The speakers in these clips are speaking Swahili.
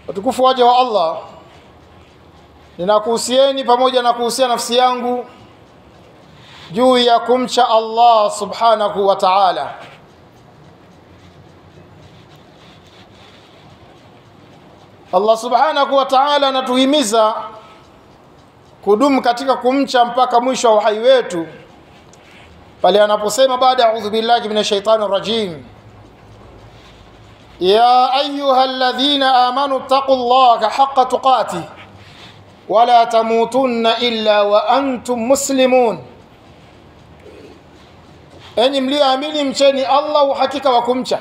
Watukufu waja wa Allah, ninakuhusieni pamoja na kuhusia nafsi yangu juu ya kumcha Allah subhanahu wa ta'ala. Allah subhanahu wa ta'ala anatuhimiza kudumu katika kumcha mpaka mwisho wa uhai wetu, pale anaposema baada a'udhu billahi minash shaitani rajim, ya ayyuhalladhina amanu taqullaha haqqa tuqatih wala tamutunna illa wa antum muslimun, enyi mlioamini mcheni Allah uhakika wa kumcha,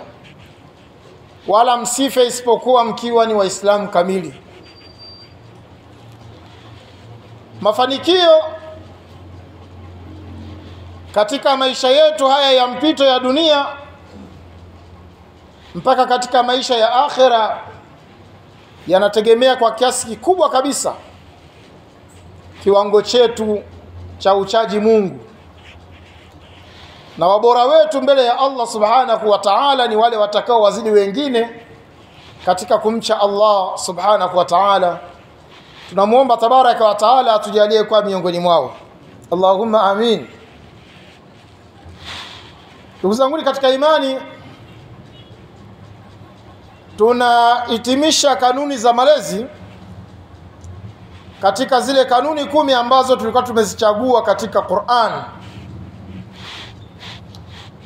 wala msife isipokuwa mkiwa ni waislamu kamili. Mafanikio katika maisha yetu haya ya mpito ya dunia mpaka katika maisha ya akhera yanategemea kwa kiasi kikubwa kabisa kiwango chetu cha uchaji Mungu, na wabora wetu mbele ya Allah subhanahu wa ta'ala ni wale watakao wazidi wengine katika kumcha Allah subhanahu wa ta'ala. Tunamuomba tabaraka wa ta'ala atujalie kwa miongoni mwao, Allahumma amin. Ndugu zangu katika imani, tunahitimisha kanuni za malezi katika zile kanuni 10 ambazo tulikuwa tumezichagua katika Qur'an.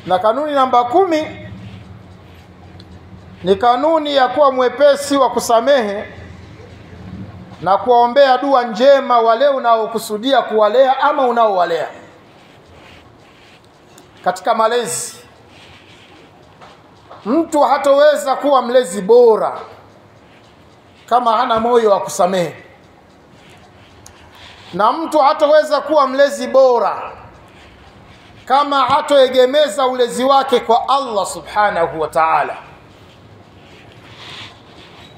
Na kanuni namba 10 ni kanuni ya kuwa mwepesi wa kusamehe na kuombea dua njema wale unaokusudia kuwalea ama unaowalea. Katika malezi, mtu hatoweza kuwa mlezi bora kama hana moyo wa kusamehe, na mtu hatoweza kuwa mlezi bora kama hatoegemeza ulezi wake kwa Allah subhanahu wa ta'ala.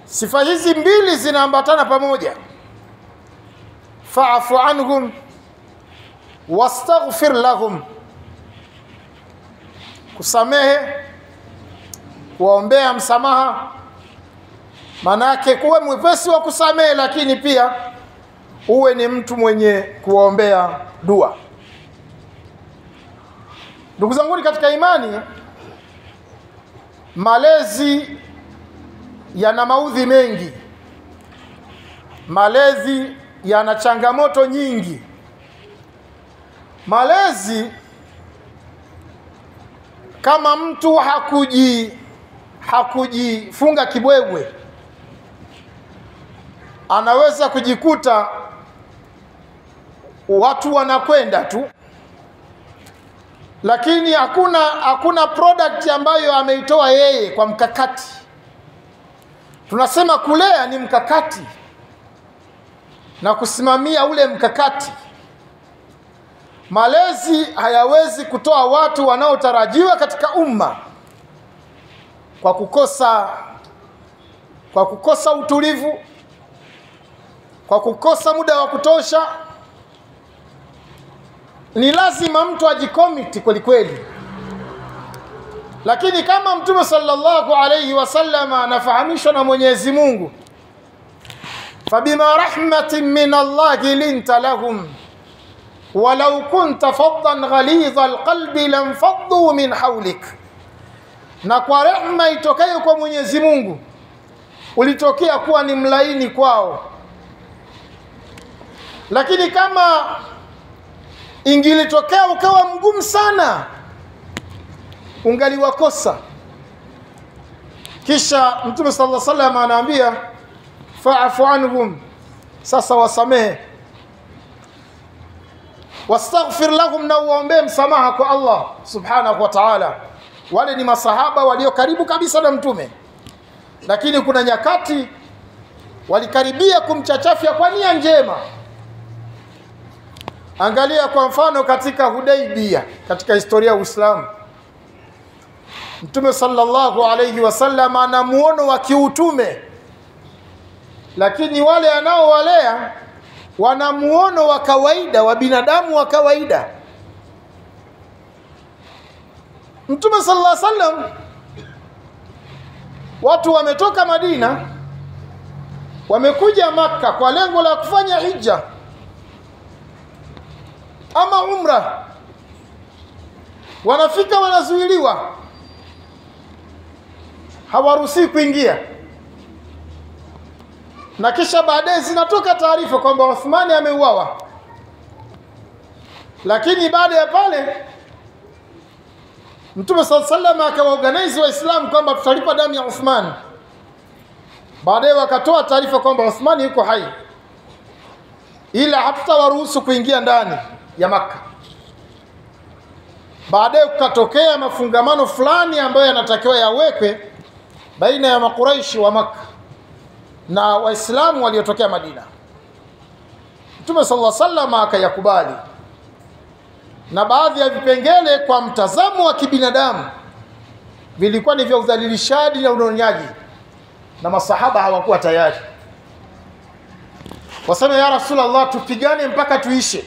Sifa hizi mbili zinaambatana pamoja, fa'fu anhum wastaghfir lahum, kusamehe, kuombea msamaha. Manake kuwe mwepesi wa kusamehe, lakini pia uwe ni mtu mwenye kuombea dua. Ndugu zangu katika imani, malezi yana maudhi mengi, malezi yana changamoto nyingi. Malezi, kama mtu hakujifunga kibwebwe, anaweza kujikuta watu wanakwenda tu, lakini hakuna product ambayo ameitoa yeye kwa mkakati. Tunasema kulea ni mkakati na kusimamia ule mkakati. Malezi hayawezi kutoa watu wanaotarajiwa katika umma kwa kukosa utulivu, kwa kukosa muda wa kutosha. Ni lazima mtu ajikomiti kweli kweli. Lakini kama Mtume sallallahu alayhi wasallam anafahamishwa na Mwenyezi Mungu, fabima rahmatin min Allah linta lahum walau kunta faddan ghalidha alqalbi lamfaddu min hawlik, na kwa rehema itokayo kwa Mwenyezi Mungu ulitokea kuwa ni mlaini kwao. Lakini kama ingilitokea ukawa mgumu sana, ungaliwakosa. Kisha Mtume sallallahu alaihi wasallam anaambia fa'fu anhum, sasa wasamehe, wastaghfir lahum, na uombe msamaha kwa Allah subhanahu wa ta'ala. Wale ni masahaba walio karibu kabisa na Mtume, lakini kuna nyakati walikaribia kumchachafia kwa nia njema. Angalia kwa mfano katika Hudaybiyah, katika historia ya Uislamu, Mtume sallallahu alayhi wasallam ana muono wa kiutume, lakini wale anaowalea wana muono wa kawaida, wa binadamu wa kawaida. Mtume sallallahu alayhi wasallam, watu wametoka Madina wamekuja Makka kwa lengo la kufanya hija ama umra, wanafika wanazuiliwa, hawaruhusi kuingia, na kisha baadaye zinatoka taarifa kwamba Uthmani ameuawa. Lakini baada ya pale Mtume sallallahu alaihi wasallam akawaorganize Waislamu kwamba tutalipa damu ya Uthman. Baadaye wakatoa taarifa kwamba Uthman yuko hai, ila hatutawaruhusu kuingia ndani ya Makka. Baadaye kukatokea mafungamano fulani ambayo yanatakiwa yawekwe baina ya Makuraishi wa Makka na Waislamu waliotokea Madina. Mtume sallallahu alaihi wasallam akayakubali, na baadhi ya vipengele kwa mtazamo wa kibinadamu vilikuwa ni vya udhalilishaji na unyonyaji, na masahaba hawakuwa tayari. Wasema, ya Rasulullah, tupigane mpaka tuishe,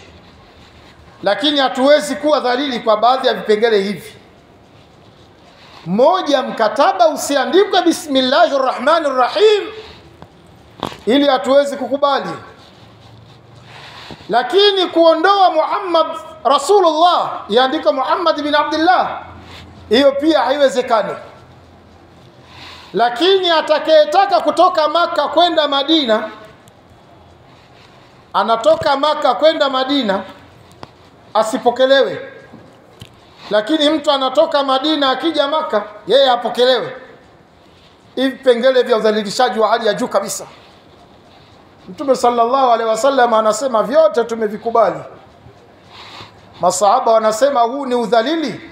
lakini hatuwezi kuwa dhalili kwa baadhi ya vipengele hivi. Moja, mkataba usiandikwe Bismillahirrahmanirrahim, ili hatuwezi kukubali. Lakini kuondoa Muhammad Rasulullah iandika Muhammad bin Abdullah, hiyo pia haiwezekani. Lakini atakayetaka kutoka Maka kwenda Madina, anatoka Maka kwenda Madina, asipokelewe. Lakini mtu anatoka Madina akija Maka, yeye apokelewe. Hivi pengele vya udhalilishaji wa hali ya juu kabisa. Mtume sallallahu alaihi wasallam anasema vyote tumevikubali. Masahaba wanasema huu ni udhalili.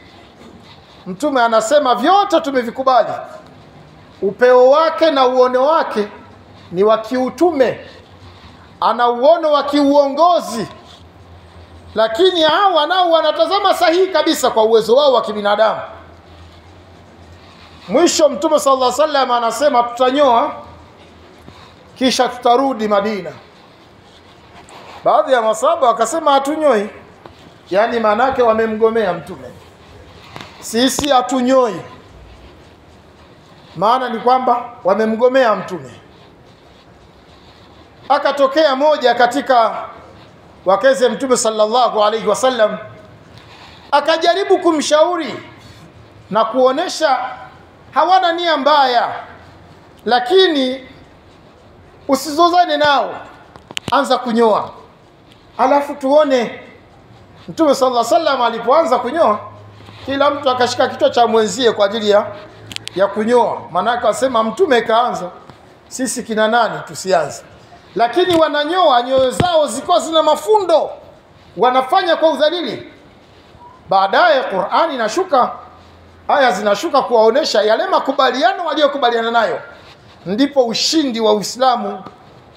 Mtume anasema vyote tumevikubali. Upeo wake na uono wake ni wa kiutume, ana uono wa kiuongozi, lakini hawa nao wanatazama sahihi kabisa kwa uwezo wao wa kibinadamu. Mwisho Mtume sallallahu alaihi wasallam anasema tutanyoa kisha tutarudi Madina. Baadhi ya masahaba wakasema hatunyoi, yani manake wamemgomea Mtume. Sisi hatunyoi, maana ni kwamba wamemgomea Mtume. Akatokea moja katika wakeze Mtume sallallahu alaihi wasallam, akajaribu kumshauri na kuonesha hawana nia mbaya, lakini usizozane nao, anza kunyoa alafu tuone. Mtume sallallahu alaihi wasallam alipoanza kunyoa, kila mtu akashika kichwa cha mwenzie kwa ajili ya kunyoa. Maana akasema Mtume kaanza, sisi kina nani tusianze. Lakini wananyoa, nyoyo zao ziko zina mafundo, wanafanya kwa udhalili. Baadaye Qur'ani inashuka, aya zinashuka kuwaonesha yale makubaliano waliokubaliana nayo, ndipo ushindi wa Uislamu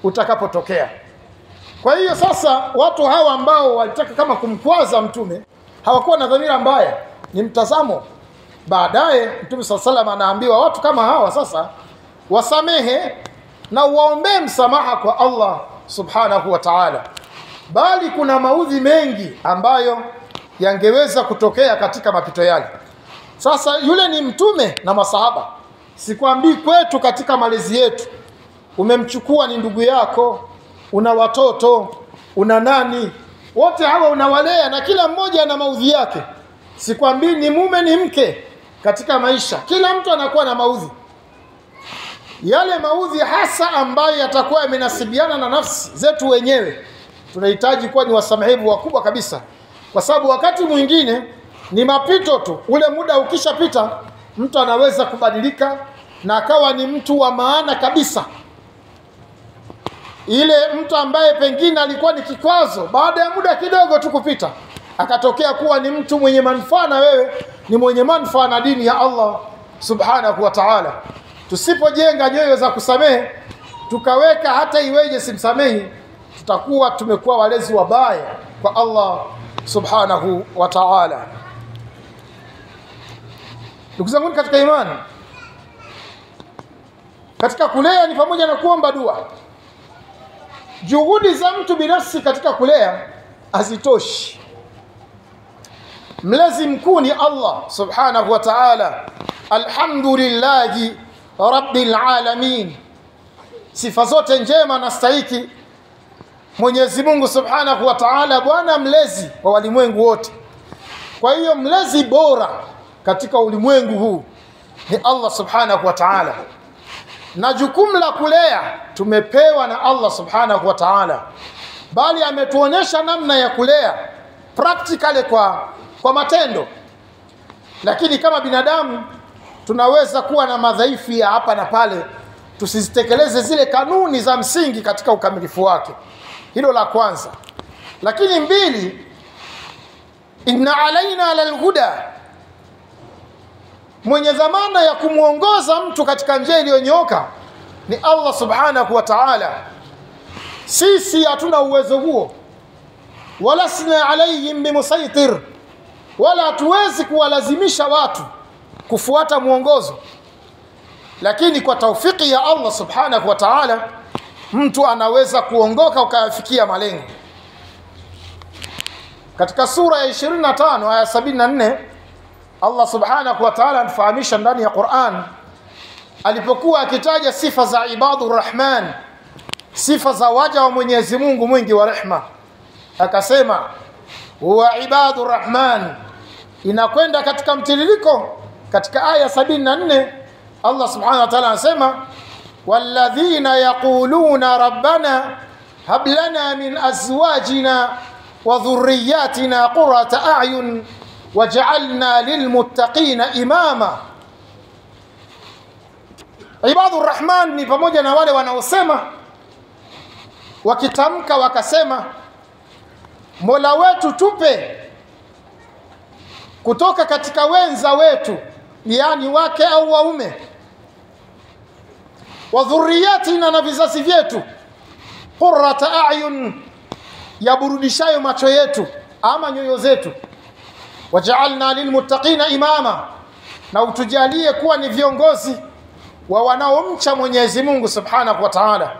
utakapotokea. Kwa hiyo sasa watu hawa ambao walitaka kama kumkwaza Mtume hawakuwa na dhamira mbaya, ni mtazamo. Baadaye Mtume sallallahu alaihi wasallam anaambiwa watu kama hawa sasa wasamehe na uwaombee msamaha kwa Allah subhanahu wa ta'ala, bali kuna maudhi mengi ambayo yangeweza kutokea katika mapito yale. Sasa yule ni Mtume na masahaba, sikwambii kwetu katika malezi yetu. Umemchukua ni ndugu yako, una watoto, una nani, wote hawa unawalea na kila mmoja ana maudhi yake. Sikwambii ni mume ni mke, katika maisha kila mtu anakuwa na maudhi. Yale maudhi hasa ambayo yatakuwa yamenasibiana na nafsi zetu wenyewe, tunahitaji kuwa ni wasamehevu wakubwa kabisa, kwa sababu wakati mwingine ni mapito tu. Ule muda ukishapita, mtu anaweza kubadilika na akawa ni mtu wa maana kabisa. Ile mtu ambaye pengine alikuwa ni kikwazo, baada ya muda kidogo tu kupita, akatokea kuwa ni mtu mwenye manufaa na wewe ni mwenye manufaa na dini ya Allah subhanahu wa ta'ala. Tusipojenga nyoyo za kusamehe, tukaweka hata iweje simsamehi, tutakuwa tumekuwa walezi wabaya kwa Allah subhanahu wa ta'ala. Ndugu zangu katika imani, katika kulea ni pamoja na kuomba dua. Juhudi za mtu binafsi katika kulea hazitoshi. Mlezi mkuu ni Allah subhanahu wa ta'ala. Alhamdulillahi rabbil alamin sifa zote njema anastahili Mwenyezi Mungu Subhanahu wa Ta'ala, Bwana mlezi wa walimwengu wote. Kwa hiyo mlezi bora katika ulimwengu huu ni Allah Subhanahu wa Ta'ala, na jukumu la kulea tumepewa na Allah Subhanahu wa Ta'ala, bali ametuonyesha namna ya kulea practically kwa matendo. Lakini kama binadamu tunaweza kuwa na madhaifu ya hapa na pale, tusizitekeleze zile kanuni za msingi katika ukamilifu wake. Hilo la kwanza. Lakini mbili, inna alaina lalhuda, mwenye dhamana ya kumuongoza mtu katika njia iliyonyooka ni Allah Subhanahu wa Ta'ala. Sisi hatuna uwezo huo, wala sina alayhim bimusaitir, wala hatuwezi kuwalazimisha watu kufuata muongozo. Lakini kwa taufiki ya Allah Subhanahu wa Ta'ala mtu anaweza kuongoka ukafikia malengo. Katika sura ya 25 aya 74 Allah Subhanahu wa Ta'ala anafahamisha ndani ya Qur'an, alipokuwa akitaja sifa za ibadur rahman, sifa za waja wa Mwenyezi Mungu mwingi wa rehema, akasema huwa ibadur rahman. Inakwenda katika mtiririko katika aya 74 Allah Subhanahu wa Ta'ala anasema walladhina yaquluna rabbana hab lana min azwajina wa dhurriyyatina qurrata a'yun waj'alna lilmuttaqina imama. Ibadur rahman ni pamoja na wale wanaosema wakitamka wakasema, Mola wetu tupe kutoka katika wenza wetu, yani wake au waume, wa dhurriyatina, na vizazi vyetu, qurrata a'yun, yaburudishayo macho yetu ama nyoyo zetu, waj'alna lilmuttaqina imama, na utujalie kuwa ni viongozi wa wanaomcha Mwenyezi Mungu Subhanahu wa Ta'ala,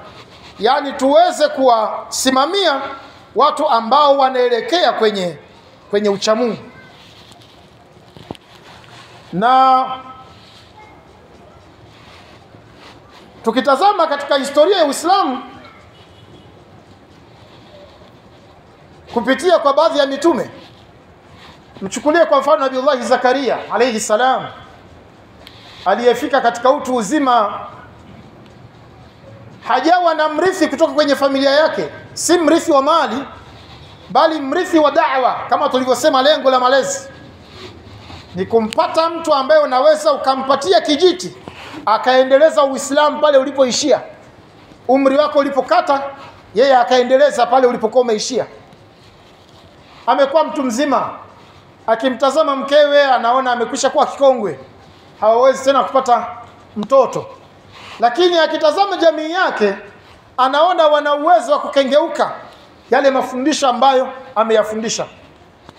yani tuweze kuwasimamia watu ambao wanaelekea kwenye uchamungu. Na tukitazama katika historia ya Uislamu kupitia kwa baadhi ya mitume, mchukulie kwa mfano Nabii Zakaria alayhi salam, aliyefika katika utu uzima, hajawa na mrithi kutoka kwenye familia yake, si mrithi wa mali bali mrithi wa da'wa. Kama tulivyosema, lengo la malezi ni kumpata mtu ambaye unaweza ukampatia kijiti akaendeleza Uislamu pale ulipoishia. Umri wako ulipokata, yeye akaendeleza pale ulipokuwa umeishia. Amekuwa mtu mzima, akimtazama mkewe anaona amekwisha kuwa kikongwe, hawawezi tena kupata mtoto. Lakini akitazama jamii yake anaona wana uwezo wa kukengeuka yale mafundisho ambayo ameyafundisha.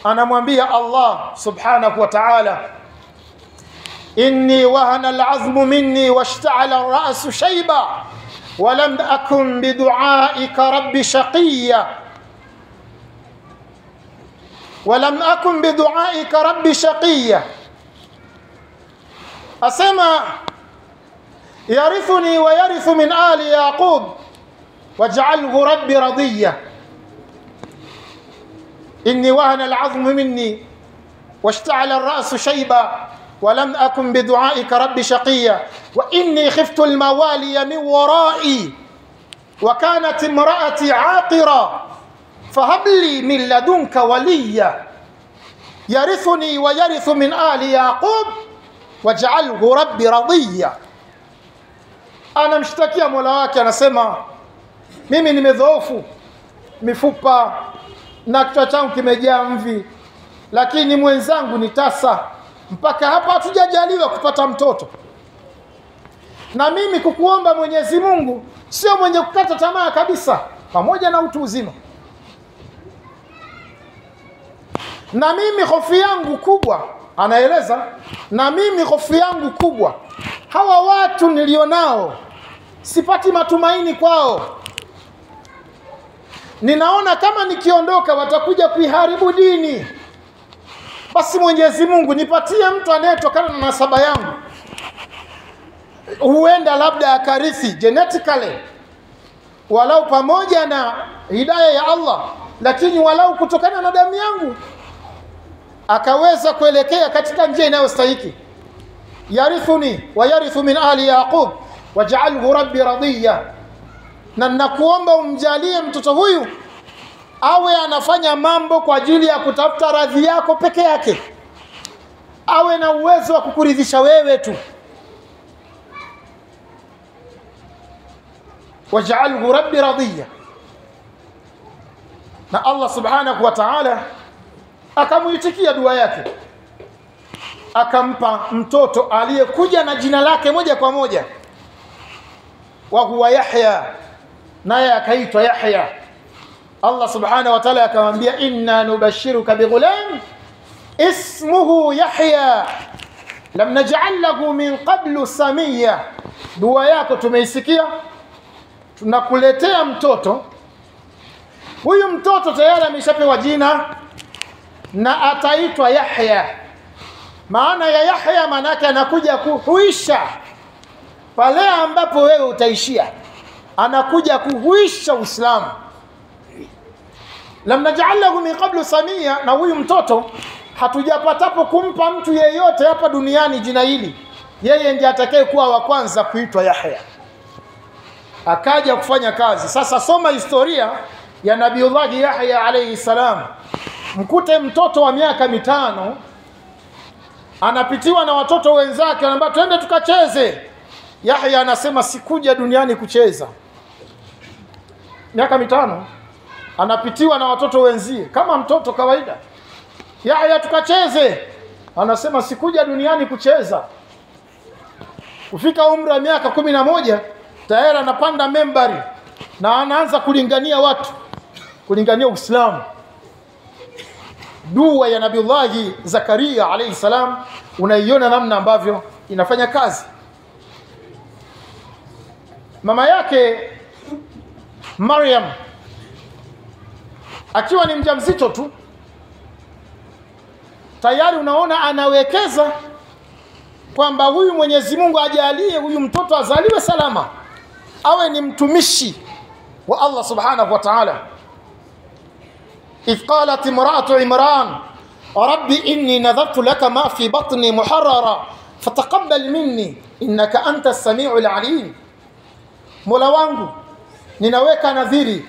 Anamwambia Allah Subhanahu wa Ta'ala, inni wahana al'azmu minni washta'ala ar-ra'su shayba wa lam akun bidu'aika rabbi shaqiyya, wa lam akun bidu'aika rabbi shaqiyya. Asema yarithuni wa yarithu min ali yaqub waj'alhu rabbi radiyya. إني وهن العظم مني واشتعل الرأس شيبا ولم أكن بدعائك رب شقيا وإني خفت الموالي من ورائي وكانت امرأتي عاقرا فهب لي من لدنك وليا يرثني ويرث من آل يعقوب واجعله ربي رضيا. أنا مشتكي مولا wake, anasema mimi nimedhoofu mifupa na kichwa changu kimejaa mvi, lakini mwenzangu ni tasa. Mpaka hapa hatujajaliwa kupata mtoto. Na mimi kukuomba Mwenyezi Mungu sio mwenye kukata tamaa kabisa, pamoja na utu uzima. Na mimi hofu yangu kubwa, anaeleza, na mimi hofu yangu kubwa, hawa watu nilionao sipati matumaini kwao. Ninaona kama nikiondoka watakuja kuiharibu dini. Basi Mwenyezi Mungu nipatie mtu anayetokana na nasaba yangu, huenda labda akarithi genetically walau pamoja na hidayah ya Allah, lakini walau kutokana na damu yangu akaweza kuelekea katika njia inayostahili. Yarithuni wa yarithu min ahli Yaqub waj'alhu rabbi radiya, na nakuomba umjalie mtoto huyu awe anafanya mambo kwa ajili ya kutafuta radhi yako peke yake, awe na uwezo wa kukuridhisha wewe tu. Waj'alhu rabbi radiya. Na Allah subhanahu wa ta'ala akamuitikia dua yake, akampa mtoto aliyekuja na jina lake moja kwa moja, wa huwa Yahya, naye akaitwa Yahya. Allah subhanahu wa ta'ala akamwambia, inna nubashiruka bighulam ismuhu Yahya lam naj'al lahu min qablu samia. Dua yako tumeisikia, tunakuletea mtoto. Huyu mtoto tayari ameshapewa jina na ataitwa Yahya. Maana ya Yahya maana yake anakuja kuhuisha pale ambapo wewe utaishia, anakuja kuhuisha Uislamu. Lam naj'al lahu min qablu samia. Na huyu mtoto hatujapatapo kumpa mtu yeyote hapa duniani jina hili, yeye ndiye atakaye kuwa wa kwanza kuitwa Yahya, akaja kufanya kazi. Sasa soma historia ya Nabiullah Yahya alayhi salam, mkute mtoto wa miaka 5 anapitiwa na watoto wenzake, anamwambia twende tukacheze. Yahya anasema sikuja duniani kucheza. Miaka 5 anapitiwa na watoto wenzie kama mtoto kawaida. Yahya tukacheze, anasema sikuja duniani kucheza. Kufika umri wa miaka 11 tayari anapanda membari na anaanza kulingania watu, kulingania Uislamu. Dua ya Nabiullah Zakaria alayhi salam unaiona namna ambavyo inafanya kazi. Mama yake Maryam akiwa ni mjamzito tu, tayari unaona anawekeza kwamba huyu Mwenyezi Mungu ajalie huyu mtoto azaliwe salama, awe ni mtumishi wa Allah subhanahu wa ta'ala. إذ قالت امرأة عمران ربي إني نذرت لك ما في بطني محررا فتقبل مني إنك أنت السميع العليم. Mola wangu ninaweka nadhiri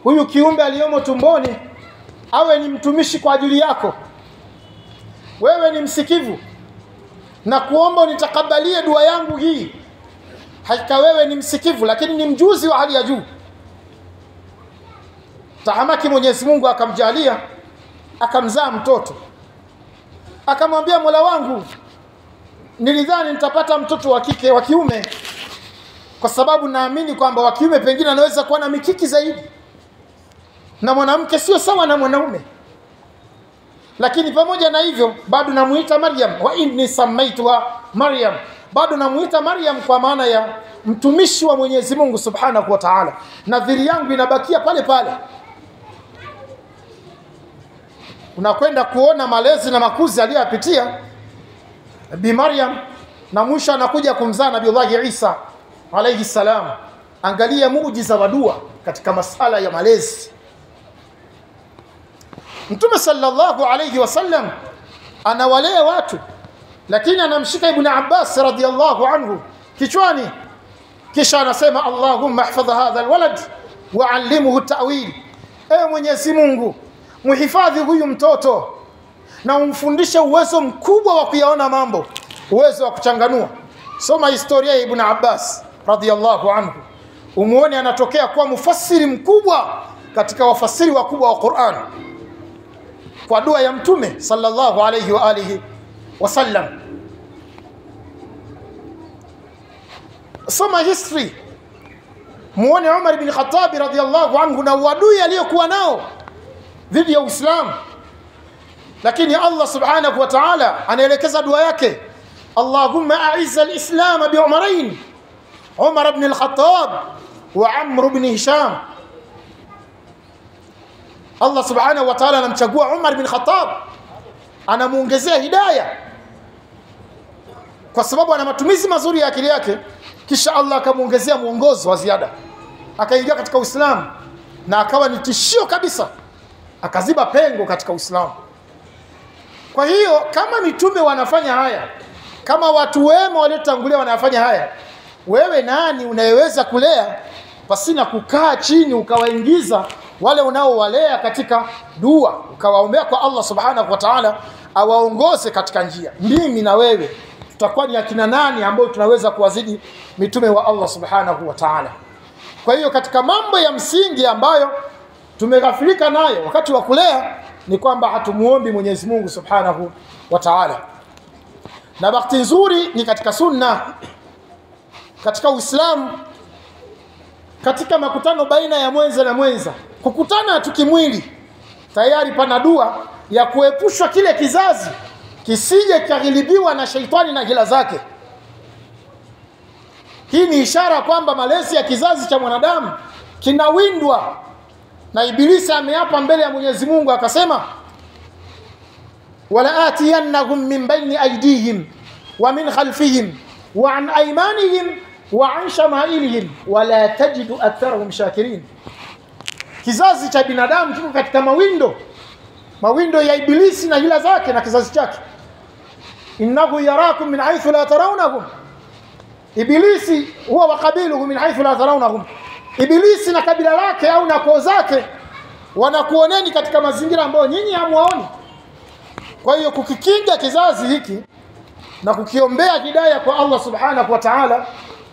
huyu kiumbe aliyomo tumboni awe ni mtumishi kwa ajili yako, wewe ni msikivu, na kuomba unitakabalie dua yangu hii. Hakika wewe ni msikivu lakini ni mjuzi wa hali ya juu. Tahamaki Mwenyezi Mungu akamjalia akamzaa mtoto. Akamwambia, Mola wangu nilidhani nitapata mtoto wa kike wa kiume, kwa sababu naamini kwamba wa kiume pengine anaweza kuwa na mikiki zaidi, na mwanamke sio sawa na mwanaume. Lakini pamoja na hivyo bado namuita Maryam, wa inni samaituha Maryam, bado namuita Maryam kwa maana ya mtumishi wa Mwenyezi Mungu subhanahu wa ta'ala. Nadhiri yangu inabakia pale pale. Unakwenda kuona malezi na makuzi aliyopitia Bi Maryam, na mwisho anakuja kumzaa Nabiullah Isa alayhi salam. Angalia muujiza wa dua katika masala ya malezi. Mtume sallallahu alayhi wasallam anawalea watu, lakini anamshika Ibn Abbas radhiyallahu anhu kichwani, kisha anasema Allahumma ihfadh hadha alwalad wa'allimhu ta'wil. Ewe Mwenyezi Mungu, muhifadhi huyu mtoto na umfundishe uwezo mkubwa wa kuyaona mambo, uwezo wa kuchanganua. Soma historia ya Ibn Abbas radhiyallahu anhu, umuone anatokea kuwa mufassiri mkubwa katika wafasiri wakubwa wa Qur'an kwa dua ya Mtume sallallahu alayhi wa alihi wasallam. Soma history, muone Umar ibn Khattab radhiyallahu anhu na uadui aliyokuwa nao dhidi ya Uislamu, lakini Allah subhanahu wa ta'ala anaelekeza dua yake, Allahumma a'izz al-islam bi Umarain, Umar ibn al-Khattab wa Amr ibn Hisham. Allah subhanahu wa ta'ala anamchagua Umar ibn Khattab, anamuongezea hidayah kwa sababu ana matumizi mazuri ya akili yake, kisha Allah akamuongezea mwongozo wa ziada. akaingia katika Uislamu na akawa ni tishio kabisa, akaziba pengo katika Uislamu. Kwa hiyo kama mitume wanafanya haya, kama watu wema waliotangulia wanafanya haya, wewe nani unayeweza kulea pasina kukaa chini ukawaingiza wale unaowalea katika dua, ukawaombea kwa Allah subhanahu wa ta'ala awaongoze katika njia? Mimi na wewe tutakuwa ni akina nani ambao tunaweza kuwazidi mitume wa Allah subhanahu wa ta'ala? Kwa hiyo katika mambo ya msingi ambayo tumeghafilika nayo wakati wa kulea ni kwamba hatumuombi Mwenyezi Mungu subhanahu wa ta'ala. Na bahati nzuri ni katika sunna, katika Uislamu, katika makutano baina ya mwenza na mwenza, kukutana tukimwili, tayari pana dua ya kuepushwa kile kizazi kisije kaghilibiwa na shaitani na hila zake. Hii ni ishara kwamba malezi ya kizazi cha mwanadamu kinawindwa na Ibilisi. Ameapa mbele ya Mwenyezi Mungu akasema, wala atiyannahum min bayni aydihim wa min khalfihim wa an aymanihim wa an shamailihim wala tajidu aktharahum shakirin. Kizazi cha binadamu kiko katika mawindo ya Ibilisi na hila zake na kizazi chake. Innahu yarakum min haythu la tarawnahum, Ibilisi huwa wakabiluhu min haythu la tarawnahum. Ibilisi na kabila lake au na koo zake wanakuoneni katika mazingira ambayo nyinyi hamuoni. Kwa hiyo kukikinga kizazi hiki na kukiombea hidayah kwa Allah subhanahu wa ta'ala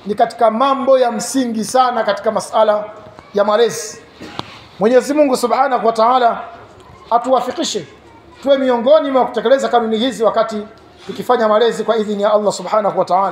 ni katika mambo ya msingi sana katika masala ya malezi. Mwenyezi Mungu subhanahu wa ta'ala atuwafikishe tuwe miongoni mwa kutekeleza kanuni hizi wakati tukifanya malezi kwa idhini ya Allah subhanahu wa ta'ala.